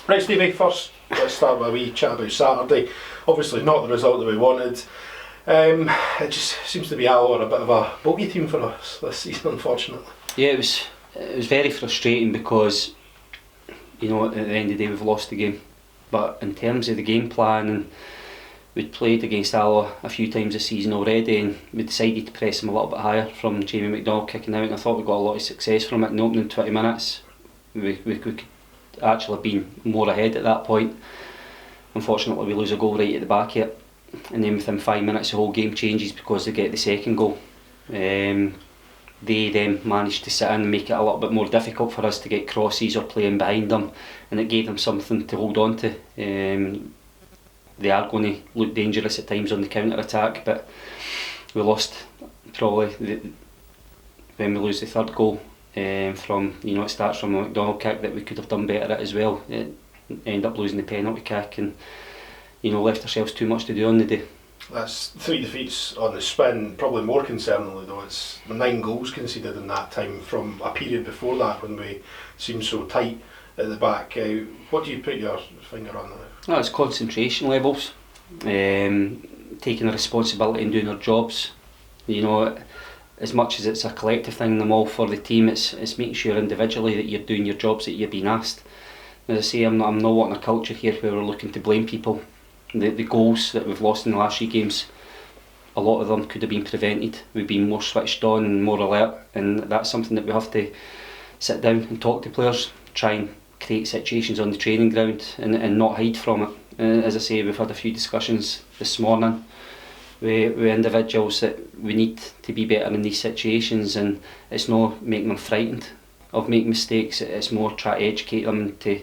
Right, Stevie, first let's start with a wee chat about Saturday. Obviously not the result that we wanted. It just seems to be a bit of a bogey team for us this season, unfortunately. Yeah, it was very frustrating because, at the end of the day we've lost the game. But in terms of the game plan, and we'd played against Alloa a few times this season already, and we decided to press them a little bit higher from Jamie McDonald kicking out, and I thought we got a lot of success from it in the opening 20 minutes. We could actually have been more ahead at that point. Unfortunately we lose a goal right at the back here, and then within 5 minutes the whole game changes because they get the second goal. They then managed to sit in and make it a little bit more difficult for us to get crosses or playing behind them, and it gave them something to hold on to. They are going to look dangerous at times on the counter-attack, but we lost probably when we lose the third goal from, it starts from a McDonald kick that we could have done better at as well. End up losing the penalty kick and left ourselves too much to do on the day. That's 3 defeats on the spin. Probably more concerningly though, it's 9 goals conceded in that time from a period before that when we seemed so tight at the back. What do you put your finger on that? It's concentration levels, taking a responsibility and doing our jobs. As much as it's a collective thing, them all for the team, it's making sure individually that you're doing your jobs that you're being asked. As I say, I'm not wanting a culture here where we're looking to blame people. The goals that we've lost in the last 3 games, a lot of them could have been prevented. We've been more switched on and more alert, and that's something that we have to sit down and talk to players, try and create situations on the training ground and not hide from it. As I say, we've had a few discussions this morning with individuals that we need to be better in these situations, and it's not making them frightened of making mistakes, it's more try to educate them to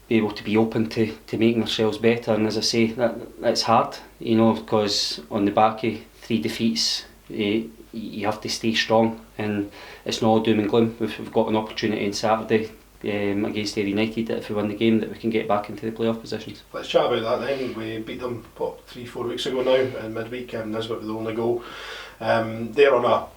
be able to be open to making themselves better. And as I say, that's hard, because on the back of 3 defeats you have to stay strong, and it's not all doom and gloom. We've got an opportunity on Saturday against Ayr United that if we win the game that we can get back into the playoff positions. Let's chat about that then. We beat them 3-4 weeks ago now in midweek, and Nisbet with the only goal. They're on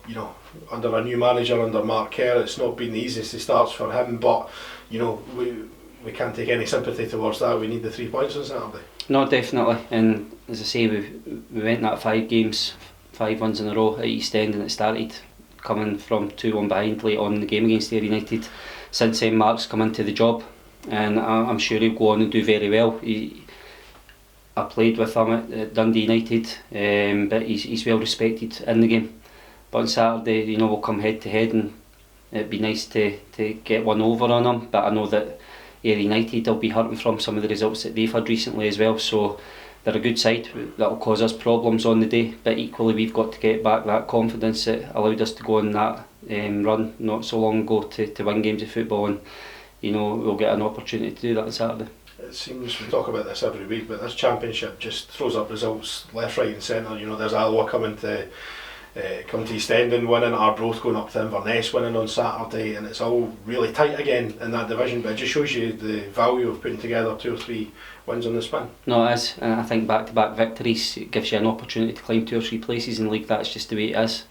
under a new manager, under Mark Kerr. It's not been the easiest of starts for him, but we can't take any sympathy towards that. We need the 3 points on Saturday. No, definitely. And as I say, we went that 5 games, 5 wins in a row at East End, and it started coming from 2-1 behind late on in the game against Ayr United. Since then, Mark's come into the job, and I'm sure he'll go on and do very well. I played with him at Dundee United, but he's well respected in the game. But on Saturday, we'll come head to head, and it'd be nice to get one over on him. But I know that Ayr United will be hurting from some of the results that they've had recently as well, so they're a good side that will cause us problems on the day, but equally we've got to get back that confidence that allowed us to go on that run not so long ago to win games of football, and we'll get an opportunity to do that on Saturday. It seems we talk about this every week, but this championship just throws up results left, right and centre. There's Alloa coming to East End and winning, Arbroath going up to Inverness winning on Saturday, and it's all really tight again in that division, but it just shows you the value of putting together 2 or 3 wins on the spin. No, it is, and I think back-to-back victories, it gives you an opportunity to climb 2 or 3 places in the league. That's just the way it is.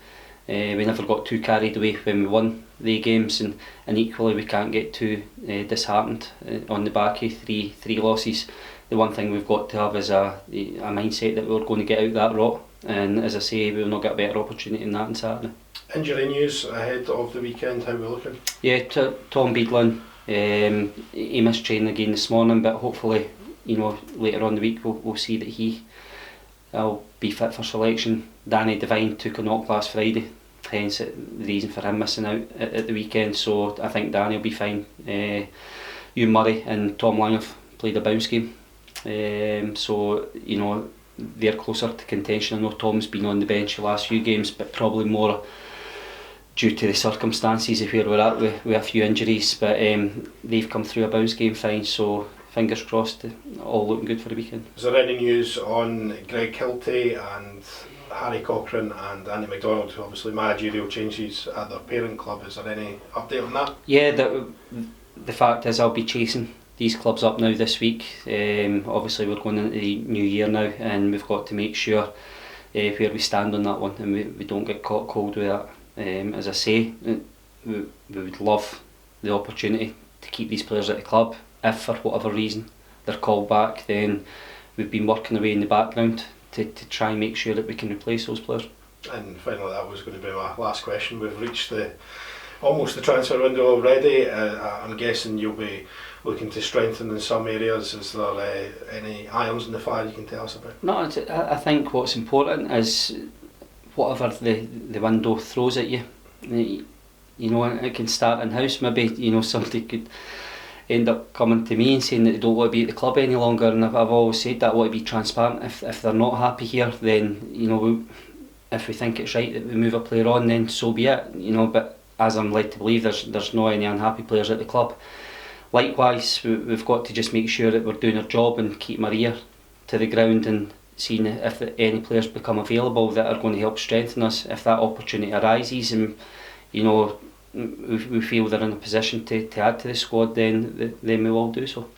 We never got too carried away when we won the games, and equally we can't get too disheartened on the back of three losses. The one thing we've got to have is a mindset that we're going to get out that rot, and as I say, we'll not get a better opportunity than that on Saturday. Injury news ahead of the weekend, how are we looking? Yeah, Tom Beadlin, he missed training again this morning, but hopefully later on the week we'll see that he'll be fit for selection. Danny Devine took a knock last Friday, hence the reason for him missing out at the weekend, so I think Danny will be fine. Hugh Murray and Tom Lang have played a bounce game, so they're closer to contention. I know Tom's been on the bench the last few games, but probably more due to the circumstances of where we're at with a few injuries, but they've come through a bounce game fine, so fingers crossed, all looking good for the weekend. Is there any news on Greg Hilty and Harry Cochrane and Andy McDonald, who obviously managerial changes at their parent club? Is there any update on that? Yeah, the fact is I'll be chasing these clubs up now this week. Obviously we're going into the new year now, and we've got to make sure where we stand on that one, and we don't get caught cold with that. As I say, we would love the opportunity to keep these players at the club. if for whatever reason they're called back, then we've been working away in the background to try and make sure that we can replace those players. And finally, that was going to be my last question. We've reached almost the transfer window already. I'm guessing you'll be looking to strengthen in some areas. Is there any irons in the fire you can tell us about? No, I think what's important is whatever the window throws at you. You know, it can start in-house. Maybe, you know, somebody could end up coming to me and saying that they don't want to be at the club any longer, and I've always said that I want to be transparent. If they're not happy here, then, you know, if we think it's right that we move a player on, then so be it, you know. But as I'm led to believe, there's no any unhappy players at the club. Likewise, we've got to just make sure that we're doing our job and keeping our ear to the ground and seeing if any players become available that are going to help strengthen us. If that opportunity arises and, you know, we feel they're in a position to add to the squad, then we will do so.